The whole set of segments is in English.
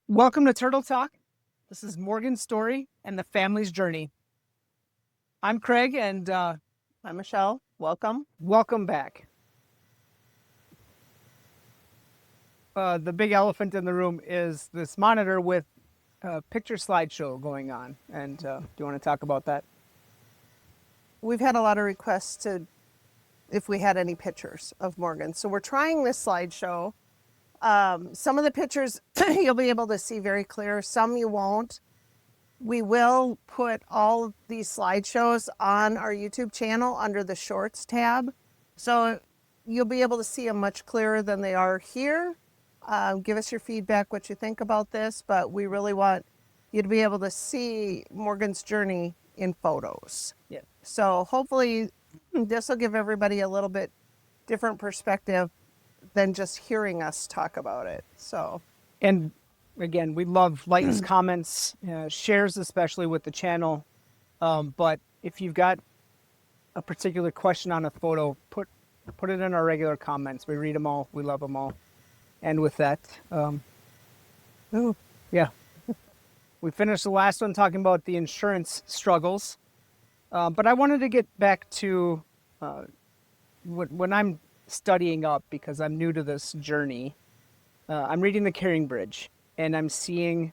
Welcome to Turtle Talk. This is Morgan's story and the family's journey. I'm Craig, and I'm Michelle. Welcome. welcome back. The big elephant in the room is this monitor with a picture slideshow going on. And do you want to talk about that? We've had a lot of requests to if we had any pictures of Morgan. So we're trying this slideshow. Some of the pictures you'll be able to see very clear, some you won't. We will put all these slideshows on our YouTube channel under the Shorts tab. So you'll be able to see them much clearer than they are here. Give us your feedback, what you think about this, but we really want you to be able to see Morgan's journey in photos. Yeah. So hopefully this will give everybody a little bit different perspective than just hearing us talk about it. So, And again, we love likes, comments, shares, especially with the channel. But if you've got a particular question on a photo, put it in our regular comments. We read them all. We love them all. And with that, yeah, we finished the last one talking about the insurance struggles. But I wanted to get back to when I'm studying up, because I'm new to this journey. I'm reading The Caring Bridge, and I'm seeing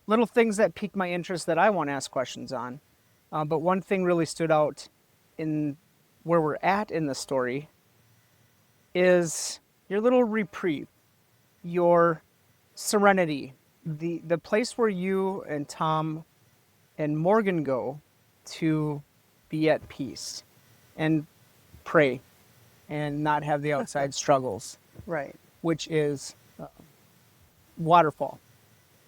little things that pique my interest that I want to ask questions on. But one thing really stood out in where we're at in the story is your little reprieve, your serenity, the place where you and Tom and Morgan go to be at peace and pray and not have the outside struggles, right. which is Waterfall.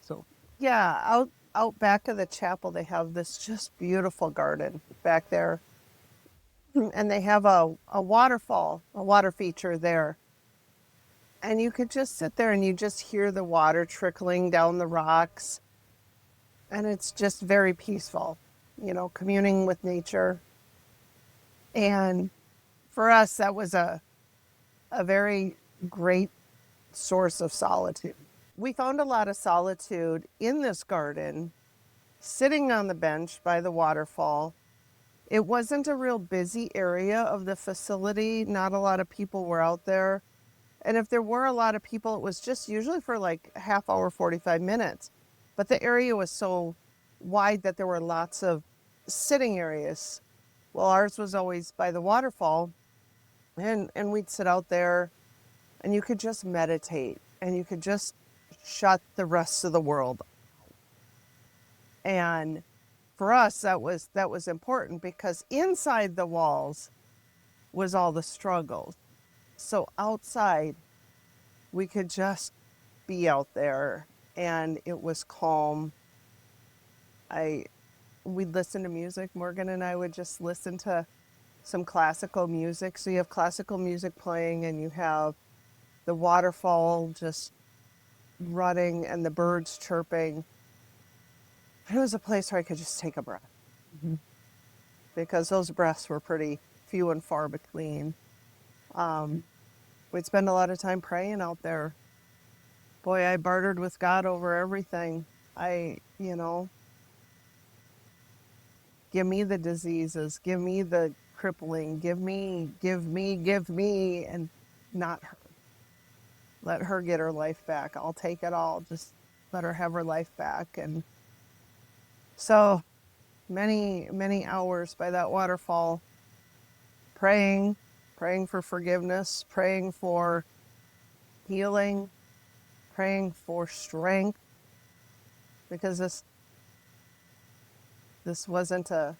So Yeah, out back of the chapel, they have this just beautiful garden back there. And they have a waterfall, a water feature there. And you could just sit there and you just hear the water trickling down the rocks. And it's just very peaceful, communing with nature. And for us, that was a very great source of solitude. We found a lot of solitude in this garden, sitting on the bench by the waterfall. It wasn't a real busy area of the facility. Not a lot of people were out there. And if there were a lot of people, it was just usually for like a half hour, 45 minutes. But the area was so wide that there were lots of sitting areas. Well, ours was always by the waterfall. And we'd sit out there and you could just meditate and you could just shut the rest of the world. And for us, that was important because inside the walls was all the struggles. So outside, we could just be out there and it was calm. We'd listen to music. Morgan and I would just listen to some classical music. So you have classical music playing and you have the waterfall just running and the birds chirping. It was a place where I could just take a breath. Mm-hmm. Because those breaths were pretty few and far between. We'd spend a lot of time praying out there. Boy, I bartered with God over everything. Give me the diseases, give me the crippling, give me, and not her. Let her get her life back. I'll take it all. Just let her have her life back. And so many, many hours by that waterfall, praying for forgiveness, praying for healing, praying for strength, because this wasn't a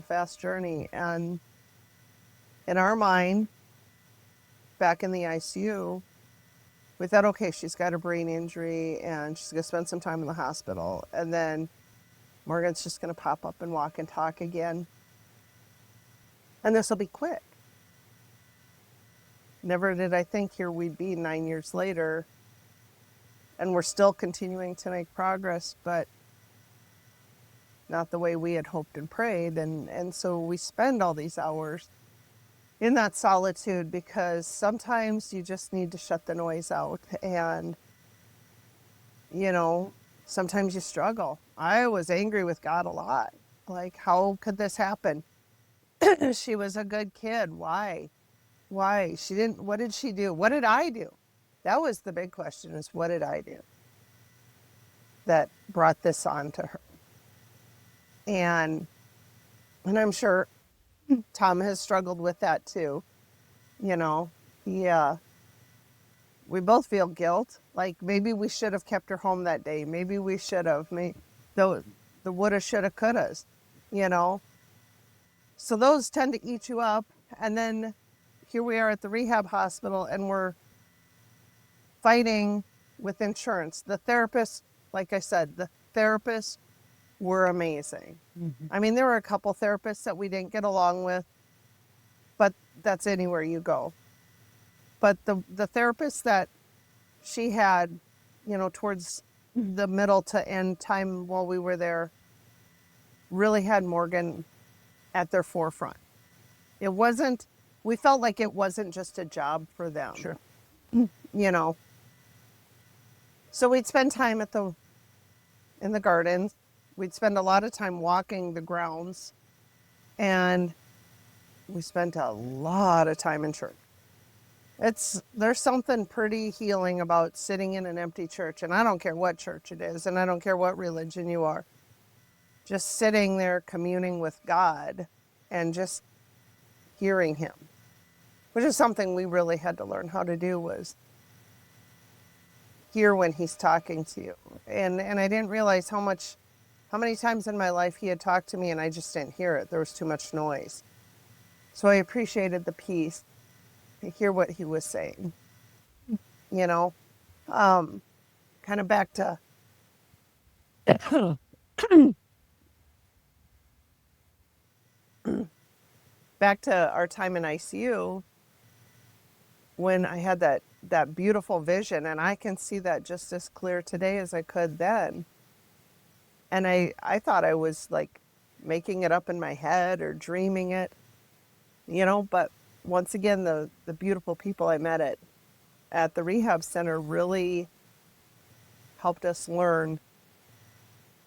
fast journey. And in our mind, back in the ICU, we thought, okay, she's got a brain injury and she's going to spend some time in the hospital. And then Morgan's just going to pop up and walk and talk again. And this will be quick. Never did I think here we'd be 9 years later. And we're still continuing to make progress, but not the way we had hoped and prayed. And so we spend all these hours in that solitude because sometimes you just need to shut the noise out. And, sometimes you struggle. I was angry with God a lot. Like, how could this happen? She was a good kid. Why? Why? She didn't, what did she do? What did I do? That was the big question, is what did I do that brought this on to her? And I'm sure Tom has struggled with that too. You know, yeah, we both feel guilt. Like maybe we should have kept her home that day. Maybe we should have. The woulda, shoulda, couldas. You know, so those tend to eat you up. And then here we are at the rehab hospital, and we're fighting with insurance. The therapist, like I said, the therapists were amazing. I mean, there were a couple therapists that we didn't get along with, but that's anywhere you go. But the therapist that she had, you know, towards the middle to end time while we were there, really had Morgan at their forefront. It wasn't, we felt like it wasn't just a job for them. Sure. You know. So we'd spend time in the gardens. We'd spend a lot of time walking the grounds, and we spent a lot of time in church. There's something pretty healing about sitting in an empty church, and I don't care what church it is, and I don't care what religion you are. Just sitting there communing with God and just hearing him, which is something we really had to learn how to do, was hear when he's talking to you. And I didn't realize how many times in my life he had talked to me and I just didn't hear it. There was too much noise. So I appreciated the peace to hear what he was saying. You know, kind of back to our time in ICU, when I had that beautiful vision, and I can see that just as clear today as I could then. And I thought I was like making it up in my head or dreaming it, you know, but once again, the beautiful people I met at the rehab center really helped us learn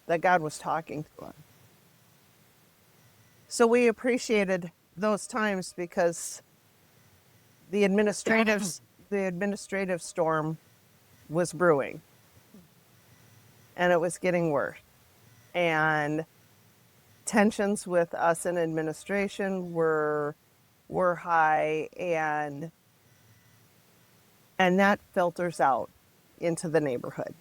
that God was talking to us. So we appreciated those times, because the administrative storm was brewing, and it was getting worse. And tensions with us in administration were high, and that filters out into the neighborhood,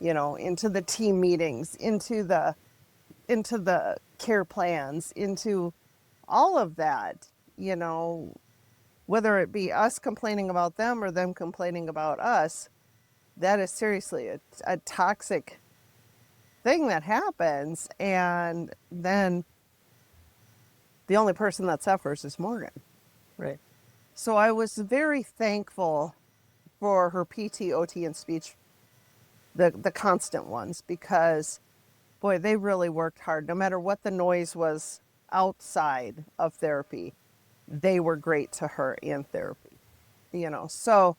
you know, into the team meetings, into the care plans, into all of that, you know, whether it be us complaining about them or them complaining about us. That is seriously a toxic thing that happens. And then the only person that suffers is Morgan. Right. So I was very thankful for her PT, OT, and speech, the constant ones, because boy, they really worked hard. No matter what the noise was outside of therapy, they were great to her in therapy, you know. So,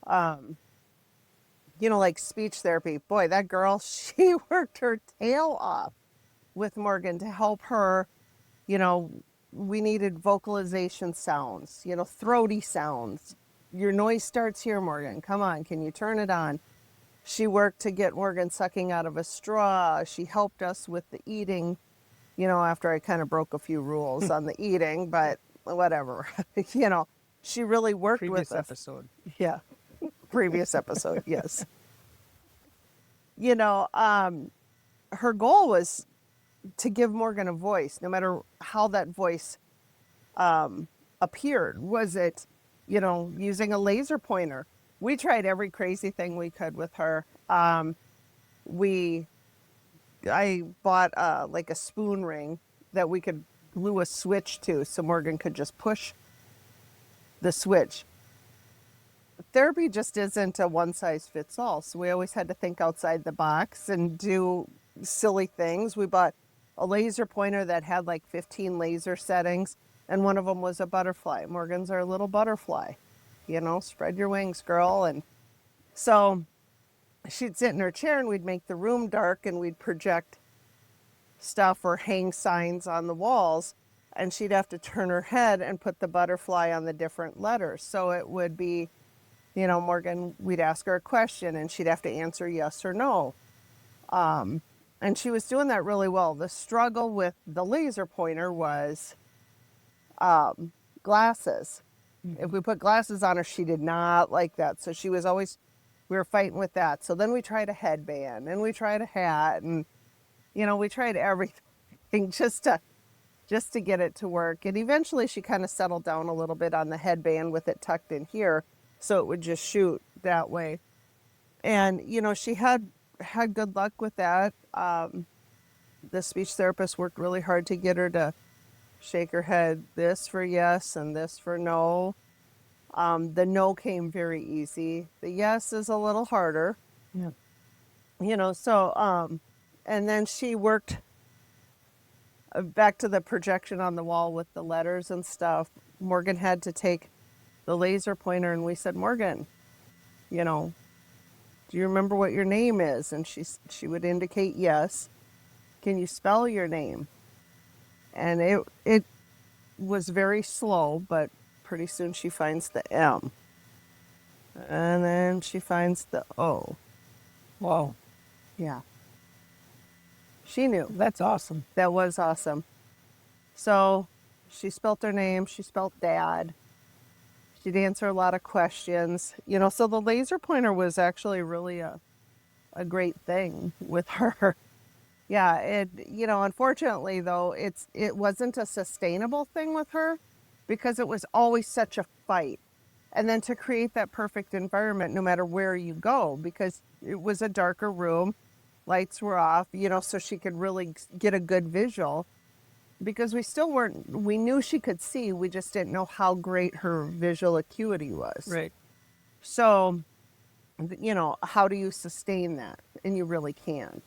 you know, like speech therapy, boy, that girl, she worked her tail off with Morgan to help her. You know, we needed vocalization sounds, you know, throaty sounds. Your noise starts here, Morgan. Come on, can you turn it on? She worked to get Morgan sucking out of a straw. She helped us with the eating, you know, after I kind of broke a few rules on the eating, but whatever. You know, she really worked Previous with us. episode. Yeah. Previous episode, yes. You know, her goal was to give Morgan a voice, no matter how that voice appeared. Was it, you know, using a laser pointer? We tried every crazy thing we could with her. I bought like a spoon ring that we could glue a switch to, so Morgan could just push the switch. Therapy just isn't a one size fits all, so we always had to think outside the box and do silly things. We bought a laser pointer that had like 15 laser settings, and one of them was a butterfly. Morgan's our little butterfly, you know, spread your wings, girl. And so she'd sit in her chair and we'd make the room dark and we'd project stuff or hang signs on the walls, and she'd have to turn her head and put the butterfly on the different letters. So it would be, Morgan, we'd ask her a question and she'd have to answer yes or no. And she was doing that really well. The struggle with the laser pointer was glasses. If we put glasses on her, she did not like that. So she was always, we were fighting with that. So then we tried a headband and we tried a hat and, we tried everything just to get it to work. And eventually she kind of settled down a little bit on the headband with it tucked in here. So it would just shoot that way. And, she had good luck with that. The speech therapist worked really hard to get her to shake her head, this for yes and this for no. The no came very easy. The yes is a little harder. Yeah. And then she worked back to the projection on the wall with the letters and stuff. Morgan had to take the laser pointer and we said, Morgan, do you remember what your name is? And she would indicate yes. Can you spell your name? And it was very slow, but pretty soon she finds the M. And then she finds the O. Wow. Yeah. She knew. That's awesome. That was awesome. So she spelt her name. She spelt dad. She'd answer a lot of questions. So the laser pointer was actually really a great thing with her. Yeah, unfortunately though, it wasn't a sustainable thing with her because it was always such a fight. And then to create that perfect environment no matter where you go, because it was a darker room, lights were off, so she could really get a good visual, because we knew she could see, we just didn't know how great her visual acuity was. Right. So, how do you sustain that? And you really can.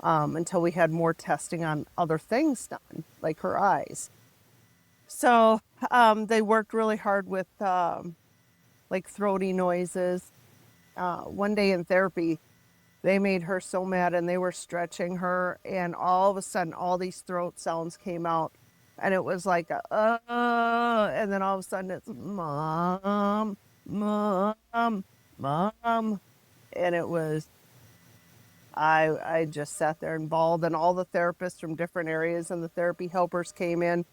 Until we had more testing on other things done, like her eyes. So they worked really hard with like throaty noises. One day in therapy, they made her so mad and they were stretching her, and all of a sudden all these throat sounds came out, and it was like and then all of a sudden it's mom, mom, mom, and it was, I just sat there and bawled, and all the therapists from different areas and the therapy helpers came in,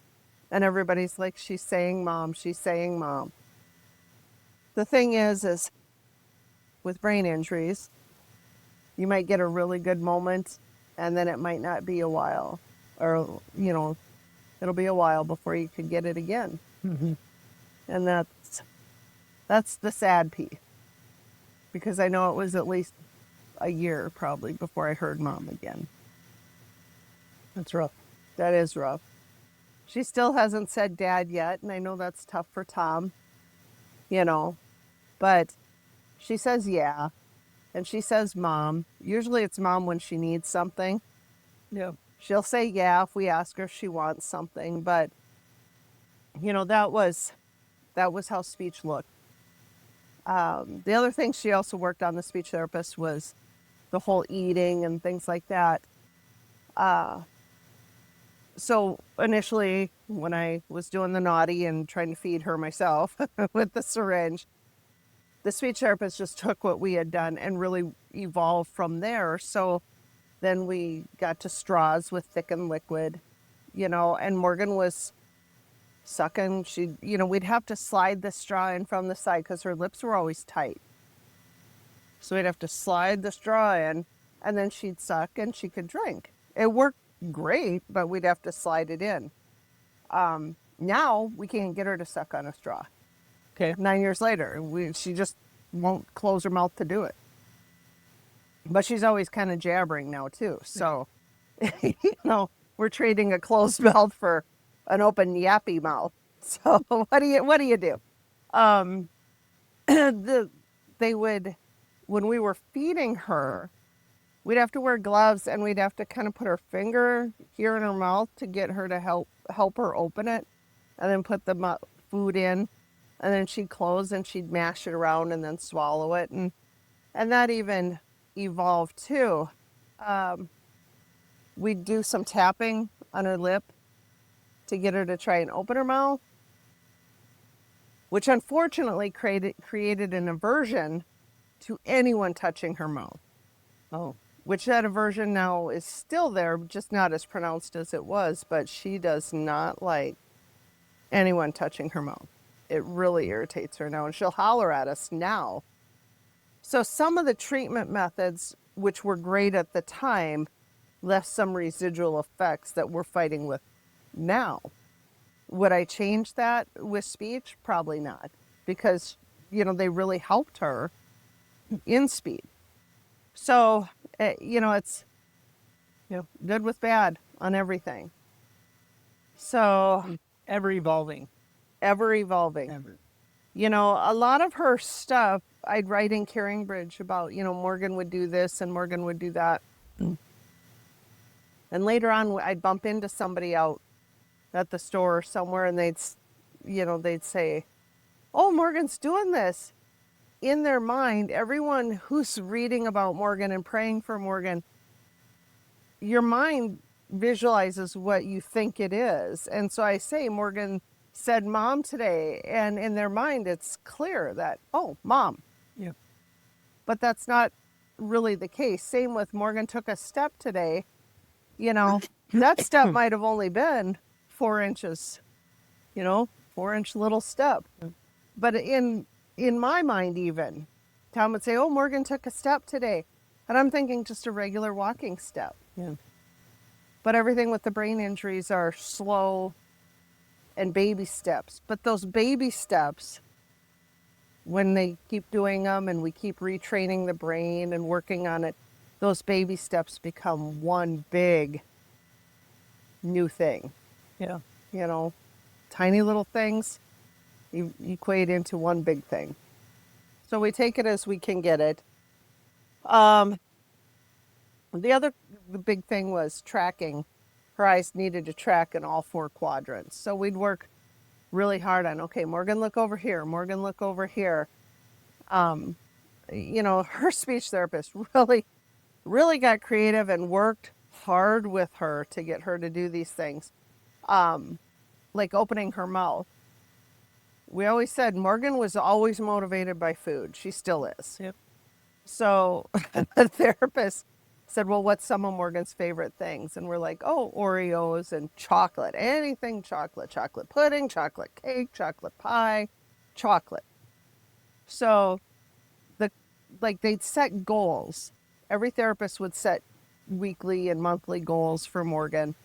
and everybody's like, she's saying mom, she's saying mom. The thing is with brain injuries, you might get a really good moment and then it might not be a while, or, it'll be a while before you can get it again. Mm-hmm. And that's the sad piece, because I know it was at least a year probably before I heard mom again. That's rough. That is rough. She still hasn't said dad yet, and I know that's tough for Tom, but she says yeah, and she says mom. Usually it's mom when she needs something. Yeah. She'll say yeah if we ask her if she wants something, but that was how speech looked. The other thing she also worked on, the speech therapist, was the whole eating and things like that. So initially, when I was doing the naughty and trying to feed her myself with the syringe, the speech therapist just took what we had done and really evolved from there. So then we got to straws with thickened liquid, and Morgan was sucking. We'd have to slide the straw in from the side because her lips were always tight. So we'd have to slide the straw in, and then she'd suck and she could drink. It worked great, but we'd have to slide it in. Now we can't get her to suck on a straw. Okay. 9 years later, she just won't close her mouth to do it. But she's always kind of jabbering now too. So, we're trading a closed mouth for an open yappy mouth. So what do you do? They would, when we were feeding her, we'd have to wear gloves and we'd have to kind of put her finger here in her mouth to get her to help her open it, and then put the food in, and then she'd close and she'd mash it around and then swallow it, and that even evolved too. We'd do some tapping on her lip to get her to try and open her mouth, which unfortunately created an aversion to anyone touching her mouth. Oh, Which that aversion now is still there, just not as pronounced as it was, but she does not like anyone touching her mouth. It really irritates her now, and she'll holler at us now. So some of the treatment methods, which were great at the time, left some residual effects that we're fighting with now. Would I change that with speech? Probably not, because, they really helped her in speech. So, it's, good with bad on everything. So, ever evolving. ever evolving. Ever. A lot of her stuff, I'd write in Caring Bridge about, Morgan would do this and Morgan would do that. And later on, I'd bump into somebody out at the store or somewhere, and they'd say, "Oh, Morgan's doing this." In their mind, everyone who's reading about Morgan and praying for Morgan, your mind visualizes what you think it is. And so I say, Morgan said mom today, and in their mind, it's clear that, oh, mom. Yeah. But that's not really the case. Same with Morgan took a step today. That step might have only been 4 inches, 4-inch little step. But in my mind, even, Tom would say, "Oh, Morgan took a step today." And I'm thinking just a regular walking step. Yeah. But everything with the brain injuries are slow and baby steps. But those baby steps, when they keep doing them and we keep retraining the brain and working on it, those baby steps become one big new thing. Yeah. Tiny little things equate into one big thing. So we take it as we can get it. The big thing was tracking. Her eyes needed to track in all 4 quadrants. So we'd work really hard on, okay, Morgan, look over here. Morgan, look over here. Her speech therapist really got creative and worked hard with her to get her to do these things. Like opening her mouth. We always said Morgan was always motivated by food. She still is. Yep. So the therapist said, well, what's some of Morgan's favorite things? And we're like, oh, Oreos and chocolate, anything chocolate, chocolate pudding, chocolate cake, chocolate pie, chocolate. So they'd set goals. Every therapist would set weekly and monthly goals for Morgan,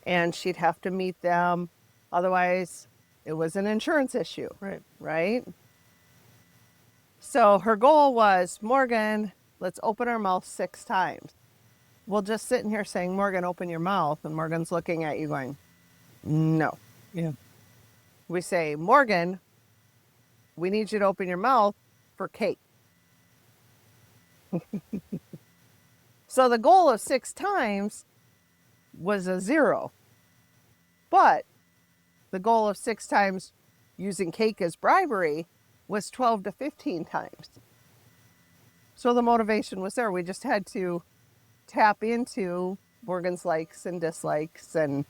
and she'd have to meet them. Otherwise, it was an insurance issue. Right? So her goal was, Morgan, let's open our mouth 6 times. Well, just sitting here saying, Morgan, open your mouth, and Morgan's looking at you going, no. Yeah. We say, Morgan, we need you to open your mouth for cake. So the goal of 6 times was a 0. But the goal of 6 times using cake as bribery was 12 to 15 times. So the motivation was there. We just had to tap into Morgan's likes and dislikes, and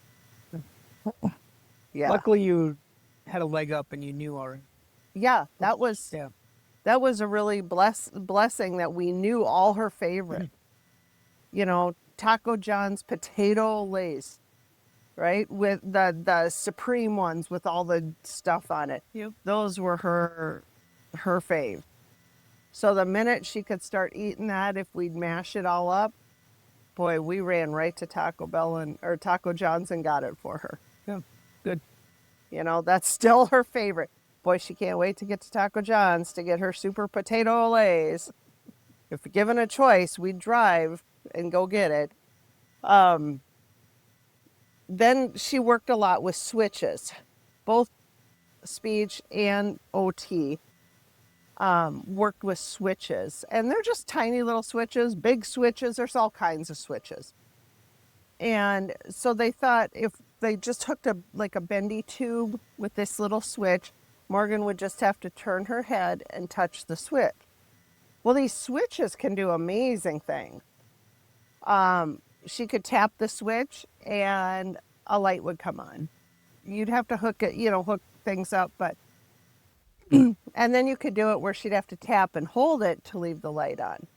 yeah. Luckily you had a leg up and you knew already. Yeah, that was a really blessing that we knew all her favorite. Taco John's potato lays, right? With the supreme ones with all the stuff on it. Yep. Those were her fave. So the minute she could start eating that, if we'd mash it all up, boy, we ran right to Taco John's and got it for her. Yeah. Good. That's still her favorite. Boy, she can't wait to get to Taco John's to get her super potato lays. If given a choice, we'd drive and go get it. Then she worked a lot with switches, both speech and OT. Worked with switches, and they're just tiny little switches, big switches. There's all kinds of switches. And so they thought if they just hooked a bendy tube with this little switch, Morgan would just have to turn her head and touch the switch. Well, these switches can do amazing things. She could tap the switch and a light would come on. You'd have to hook it, hook things up, but and then you could do it where she'd have to tap and hold it to leave the light on.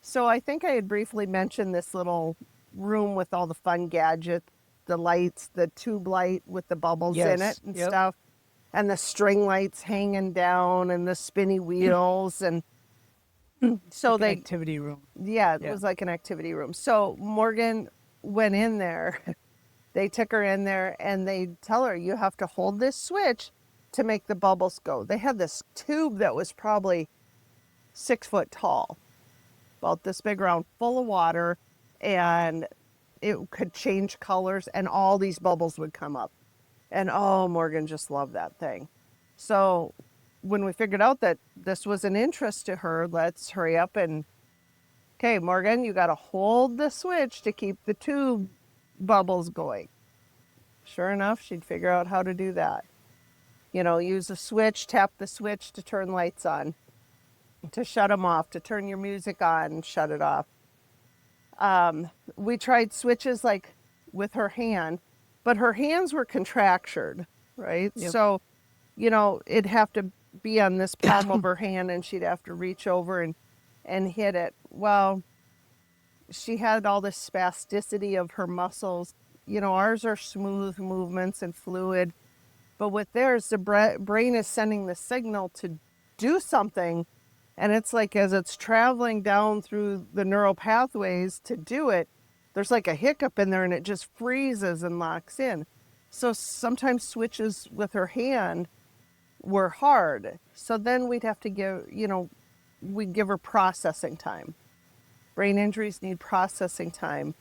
So I think I had briefly mentioned this little room with all the fun gadgets, the lights, the tube light with the bubbles in Yes. it and Yep. stuff, and the string lights hanging down and the spinny wheels. And so Like an they, activity room. yeah, it Yeah. was like an activity room. So Morgan went in there. They took her in there and they tell her, you have to hold this switch to make the bubbles go. They had this tube that was probably 6 foot tall, about this big round, full of water, and it could change colors and all these bubbles would come up. And oh, Morgan just loved that thing. So when we figured out that this was an interest to her, let's hurry up and, okay, Morgan, you got to hold the switch to keep the tube bubbles going. Sure enough, she'd figure out how to do that. Use a switch, tap the switch to turn lights on, to shut them off, to turn your music on and shut it off. We tried switches like with her hand, but her hands were contractured, right? Yep. So, it'd have to be on this palm of her hand and she'd have to reach over and hit it. Well, she had all this spasticity of her muscles. Ours are smooth movements and fluid, but with theirs, the brain is sending the signal to do something. And it's like as it's traveling down through the neural pathways to do it, there's like a hiccup in there and it just freezes and locks in. So sometimes switches with her hand were hard. So then we'd have to we'd give her processing time. Brain injuries need processing time.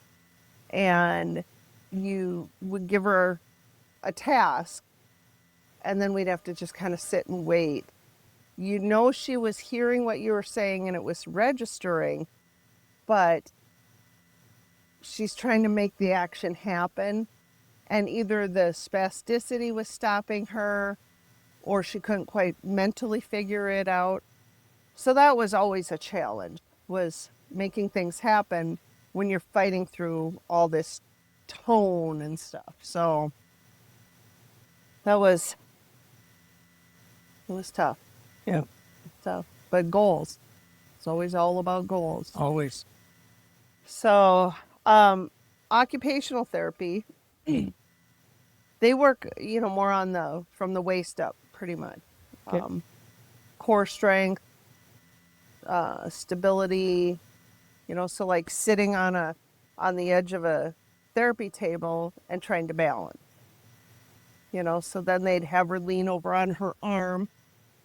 And you would give her a task and then we'd have to just kind of sit and wait. She was hearing what you were saying and it was registering, but she's trying to make the action happen. And either the spasticity was stopping her or she couldn't quite mentally figure it out. So that was always a challenge, was making things happen when you're fighting through all this tone and stuff. So it was tough. Yeah. So, but goals. It's always all about goals. Always. So, occupational therapy, they work, more on from the waist up, pretty much. Okay. Core strength, stability, so like sitting on the edge of a therapy table and trying to balance. So then they'd have her lean over on her arm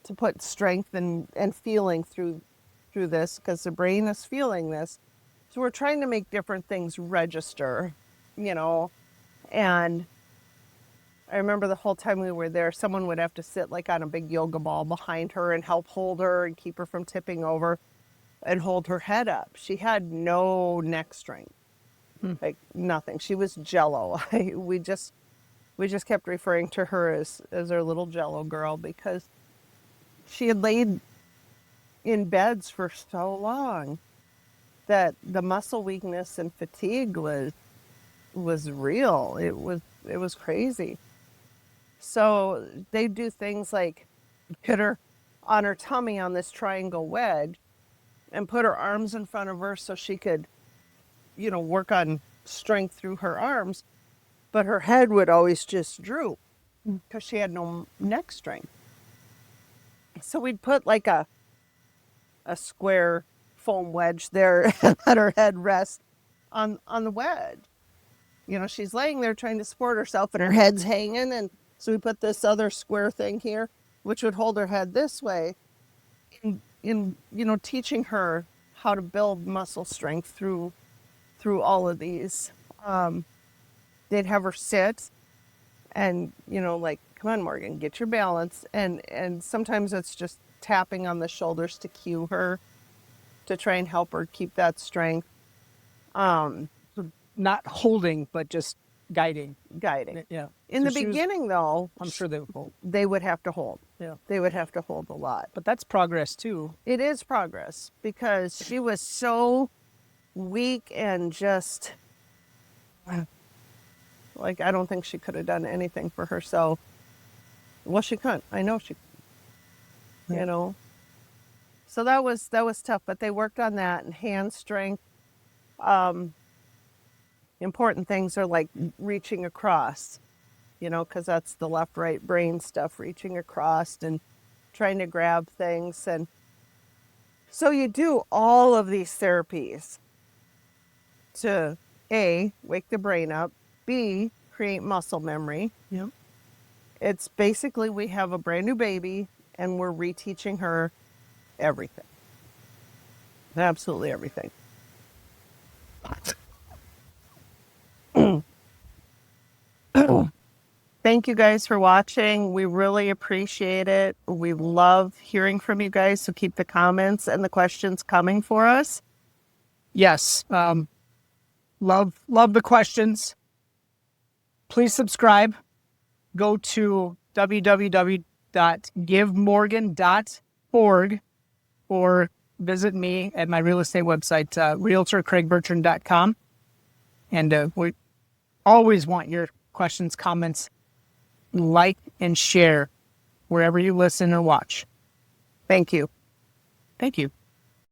to put strength and feeling through this, because the brain is feeling this. So we're trying to make different things register, and I remember the whole time we were there, someone would have to sit like on a big yoga ball behind her and help hold her and keep her from tipping over and hold her head up. She had no neck strength, like nothing. She was jello. We just kept referring to her as our little jello girl, because she had laid in beds for so long that the muscle weakness and fatigue was real. It was crazy. So they do things like get her on her tummy on this triangle wedge and put her arms in front of her so she could, work on strength through her arms. But her head would always just droop because she had no neck strength. So we'd put like a square foam wedge there and let her head rest on the wedge. She's laying there trying to support herself and her head's hanging. And so we put this other square thing here, which would hold her head this way, in teaching her how to build muscle strength through all of these. They'd have her sit and, like, come on, Morgan, get your balance. And sometimes it's just tapping on the shoulders to cue her, to try and help her keep that strength. Not holding, but just guiding. guiding. Yeah. In So the she was- beginning, though, I'm sure they will. they would have to hold. Yeah. They would have to hold a lot. But that's progress too. It is progress because she was so weak and just like I don't think she could have done anything for herself. Well, she couldn't. I know she, you know. So that was tough, but they worked on that and hand strength. Important things are like reaching across, you know, because that's the left right brain stuff, reaching across and trying to grab things. And so you do all of these therapies to A, wake the brain up, B, create muscle memory. Yep. It's basically we have a brand new baby and we're reteaching her everything. Absolutely everything. Thank you guys for watching. We really appreciate it. We love hearing from you guys, so keep the comments and the questions coming for us. Yes. Love the questions. Please subscribe. Go to www.givemorgan.org or visit me at my real estate website, realtorcraigbertrand.com. And we always want your questions, comments, like, and share wherever you listen or watch. Thank you. Thank you.